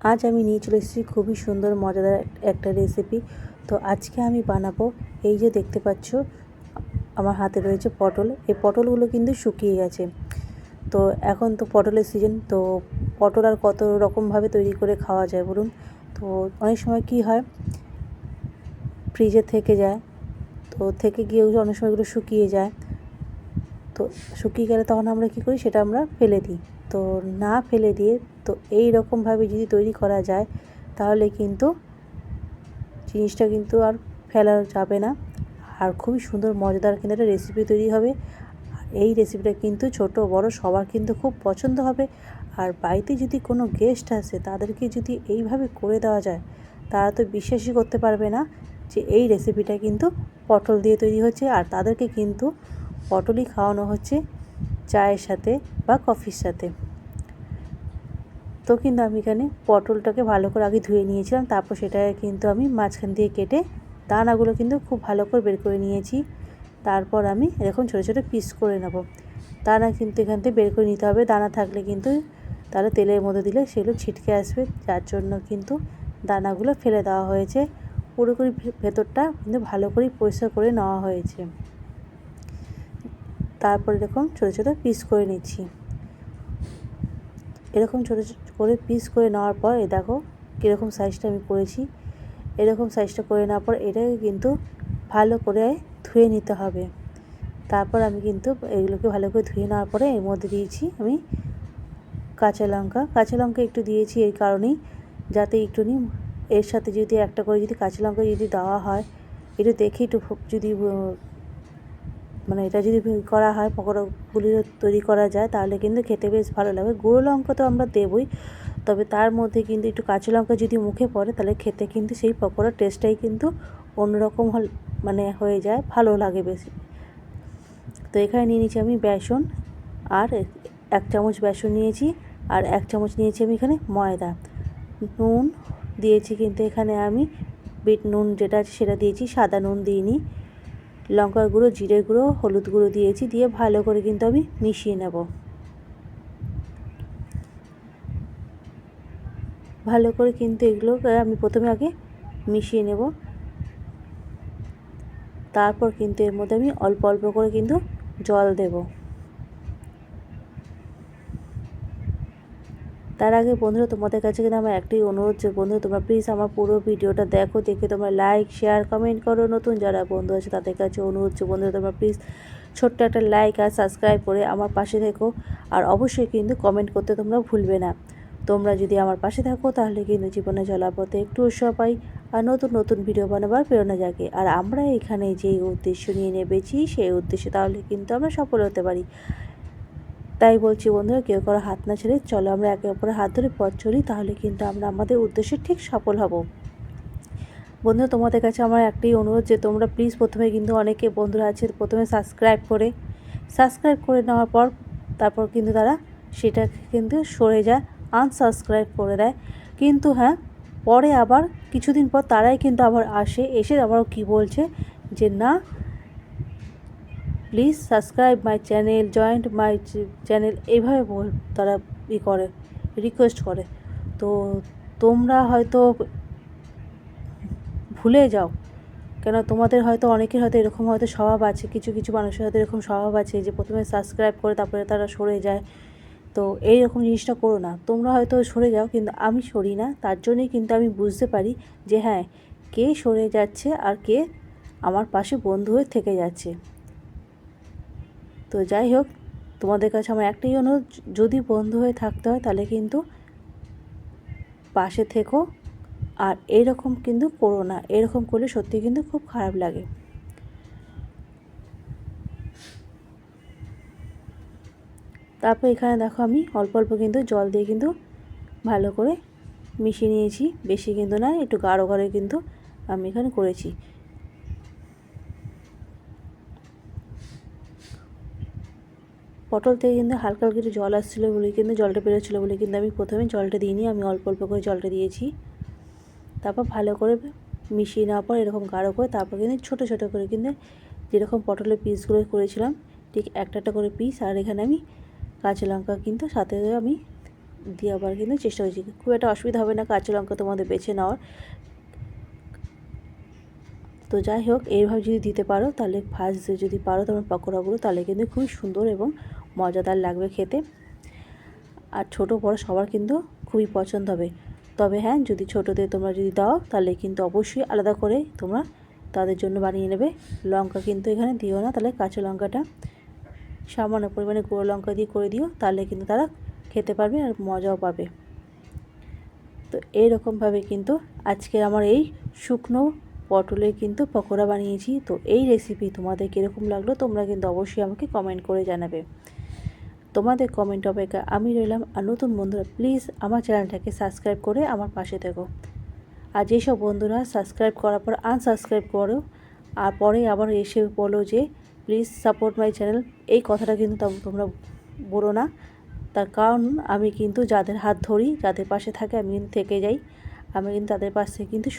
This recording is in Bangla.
আজ আমি নিয়ে চলে এসেছি খুবই সুন্দর মজাদার একটা রেসিপি। তো আজকে আমি বানাবো, এই যে দেখতে পাচ্ছ আমার হাতে রয়েছে পটল। এই পটলগুলো কিন্তু শুকিয়ে গেছে। তো এখন তো পটলের সিজন, তো পটল আর কত রকমভাবে তৈরি করে খাওয়া যায় বলুন। তো অনেক সময় কি হয়, ফ্রিজে থেকে যায়, তো থেকে গিয়ে অনেক সময় এগুলো শুকিয়ে যায়। তো শুকিয়ে গেলে তখন আমরা কী করি, সেটা আমরা ফেলে দিই। তো না ফেলে দিয়ে তো এই রকমভাবে যদি তৈরি করা যায়, তাহলে কিন্তু জিনিসটা কিন্তু আর ফেলা যাবে না, আর খুবই সুন্দর মজাদার কিন্তু একটা রেসিপি তৈরি হবে। এই রেসিপিটা কিন্তু ছোট বড় সবার কিন্তু খুব পছন্দ হবে। আর বাড়িতে যদি কোনো গেস্ট আসে, তাদেরকে যদি এইভাবে করে দেওয়া যায়, তারা তো বিশ্বাসই করতে পারবে না যে এই রেসিপিটা কিন্তু পটল দিয়ে তৈরি হচ্ছে। আর তাদেরকে কিন্তু পটলই খাওয়ানো হচ্ছে চায়ের সাথে বা কফির সাথে। তো কিন্তু আমি এখানে পটলটাকে ভালো করে আগে ধুয়ে নিয়েছিলাম, তারপর সেটাকে কিন্তু আমি মাঝখান দিয়ে কেটে দানাগুলো কিন্তু খুব ভালো করে বের করে নিয়েছি। তারপর আমি এরকম ছোটো ছোটো পিস করে নেব। দানা কিন্তু এখান থেকে বের করে নিতে হবে, দানা থাকলে কিন্তু তাহলে তেলের মধ্যে দিলে সেগুলো ছিটকে আসবে, যার জন্য কিন্তু দানাগুলো ফেলে দেওয়া হয়েছে। পুরোপুরি ভেতরটা কিন্তু ভালো করে পরিষ্কার করে নেওয়া হয়েছে। তারপর এরকম ছোটো ছোটো পিস করে নিচ্ছি। এরকম ছোটো করে পিস করে নেওয়ার পর এই দেখো কীরকম সাইজটা আমি করেছি। এরকম সাইজটা করে নেওয়ার পর এটাকে কিন্তু ভালো করে ধুয়ে নিতে হবে। তারপর আমি কিন্তু এগুলোকে ভালো করে ধুয়ে নেওয়ার পরে এর মধ্যে দিয়েছি আমি কাঁচা লঙ্কা একটু দিয়েছি এই কারণেই, যাতে একটুনি এর সাথে যদি একটা করে যদি কাঁচা লঙ্কা যদি দেওয়া হয়, একটু দেখে একটু যদি মানে এটা যদি করা হয়, পকোড়াগুলি তৈরি করা যায়, তাহলে কিন্তু খেতে বেশ ভালো লাগে। গুঁড়ো লঙ্কা তো আমরা দেবই, তবে তার মধ্যে কিন্তু একটু কাঁচা লঙ্কা যদি মুখে পড়ে, তাহলে খেতে কিন্তু সেই পকোড়ার টেস্টটাই কিন্তু অন্যরকম মানে হয়ে যায়, ভালো লাগে বেশি। তো এখানে নিয়ে নিয়েছি আমি বেসন, আর 1 চামচ বেসন নিয়েছি, আর 1 চামচ নিয়েছি আমি এখানে ময়দা। নুন দিয়েছি কিন্তু এখানে আমি বিট নুন যেটা আছে সেটা দিয়েছি, সাদা নুন দিইনি। লঙ্কার গুঁড়ো, জিরে গুঁড়ো, হলুদ গুঁড়ো দিয়েছি, দিয়ে ভালো করে কিন্তু আমি মিশিয়ে নেব। ভালো করে কিন্তু এগুলোকে আমি প্রথমে আগে মিশিয়ে নেব। তারপর কিন্তু এর মধ্যে আমি অল্প অল্প করে কিন্তু জল দেব। তার আগে বন্ধুরা, তোমাদের কাছে কিন্তু আমার একটাই অনুরোধ, যে বন্ধুরা তোমরা প্লিজ আমার পুরো ভিডিওটা দেখো, দেখে তোমরা লাইক শেয়ার কমেন্ট করো। নতুন যারা বন্ধু আছে তাদের কাছে অনুরোধ, যে বন্ধুরা তোমরা প্লিজ ছোট্ট একটা লাইক আর সাবস্ক্রাইব করে আমার পাশে থেকো। আর অবশ্যই কিন্তু কমেন্ট করতে তোমরা ভুলবে না। তোমরা যদি আমার পাশে থাকো, তাহলে কিন্তু জীবনে চলার পথে একটু উৎসাহ পাই, আর নতুন নতুন ভিডিও বানাবার প্রেরণা জাগে। আর আমরা এখানে যেই উদ্দেশ্য নিয়ে নেমেছি, সেই উদ্দেশ্যে তাহলে কিন্তু আমরা সফল হতে পারি। তাই বলছি বন্ধুরা, কেউ কারো হাত না ছেড়ে চলো আমরা একে অপরের হাত ধরে পথ চলি, তাহলে কিন্তু আমরা আমাদের উদ্দেশ্যে ঠিক সফল হব। বন্ধুরা, তোমাদের কাছে আমার একটাই অনুরোধ, যে তোমরা প্লিজ প্রথমে কিন্তু অনেকে বন্ধুরা আছে প্রথমে সাবস্ক্রাইব করে নেওয়ার পর তারপর কিন্তু তারা সেটাকে কিন্তু সরে যায়, আনসাবস্ক্রাইব করে দেয়। কিন্তু হ্যাঁ, পরে আবার কিছুদিন পর তারাই কিন্তু আবার এসে আবার কি বলছে, যে না please subscribe my channel, joint my channel, এইভাবে তারা করে রিকোয়েস্ট করে। তো তোমরা হয়তো ভুলে যাও, কেন তোমাদের হয়তো অনেকের হয়তো এরকম হয়তো স্বভাব আছে, কিছু কিছু মানুষের হয়তো এরকম স্বভাব আছে, যে প্রথমে সাবস্ক্রাইব করে তারপরে তারা সরে যায়। তো এইরকম জিনিসটা করো না। তোমরা হয়তো সরে যাও, কিন্তু আমি সরি না। তার জন্যই কিন্তু আমি বুঝতে পারি যে হ্যাঁ, কে সরে যাচ্ছে আর কে আমার পাশে বন্ধু হয়ে থেকে যাচ্ছে। তো যাই হোক, তোমাদের কাছে আমার একটাই অনুরোধ, যদি বন্ধু হয়ে থাকতে হয় তাহলে কিন্তু পাশে থেকো, আর এরকম কিন্তু করো না। এরকম করলে সত্যি কিন্তু খুব খারাপ লাগে। তারপর এখানে দেখো আমি অল্প অল্প কিন্তু জল দিয়ে কিন্তু ভালো করে মিশিয়ে নিয়েছি, বেশি কিন্তু না, একটু গাঢ় গাঢ় কিন্তু আমি এখানে করেছি। পটল থেকে কিন্তু হালকা হালকা একটু জল আসছিলো বলে কিন্তু জলটা বেরোচ্ছিলো বলে কিন্তু আমি প্রথমে জলটা দিইনি, আমি অল্প অল্প করে জলটা দিয়েছি। তারপর ভালো করে মিশিয়ে নেওয়ার পর এরকম গাঢ় করে তারপর কিন্তু ছোটো ছোটো করে কিন্তু যেরকম পটলের পিসগুলো করেছিলাম ঠিক একটা একটা করে পিস, আর এখানে আমি কাঁচা লঙ্কা কিন্তু সাথে আমি দেওয়ার কিন্তু চেষ্টা করেছি। খুব একটা অসুবিধা হবে না কাঁচা লঙ্কা তোমাদের বেছে নেওয়ার। তো যাই হোক, এইভাবে যদি দিতে পারো তাহলে ভাজতে যদি পারো তোমার পকোড়াগুলো, তাহলে কিন্তু খুবই সুন্দর এবং মজাদার লাগবে খেতে। আর ছোটো বড়ো সবার কিন্তু খুবই পছন্দ হবে। তবে হ্যাঁ, যদি ছোটোদের তোমরা যদি দাও তাহলে কিন্তু অবশ্যই আলাদা করে তোমরা তাদের জন্য বানিয়ে নেবে। লঙ্কা কিন্তু এখানে দিও না, তাহলে কাঁচা লঙ্কাটা সামান্য পরিমাণে গুঁড়ো লঙ্কা দিয়ে করে দিও, তাহলে কিন্তু তারা খেতে পারবে আর মজাও পাবে। তো এইরকমভাবে কিন্তু আজকে আমার এই শুকনো পটলের কিন্তু পকোড়া বানিয়েছি। তো এই রেসিপি তোমাদের কীরকম লাগলো তোমরা কিন্তু অবশ্যই আমাকে কমেন্ট করে জানাবে। তোমাদের কমেন্ট অপেক্ষা আমি রইলাম। আর নতুন বন্ধুরা প্লিজ আমার চ্যানেলটাকে সাবস্ক্রাইব করে আমার পাশে থেকো। আর যেসব বন্ধুরা সাবস্ক্রাইব করার পর আনসাবস্ক্রাইব করো আর পরে আবার এসে বলো যে প্লিজ সাপোর্ট মাই চ্যানেল, এই কথাটা কিন্তু তোমরা বলো না। তার কারণ আমি কিন্তু যাদের হাত ধরি, যাদের পাশে থাকে আমি কিন্তু থেকে যাই, আমি কিন্তু তাদের পাশে কিন্তু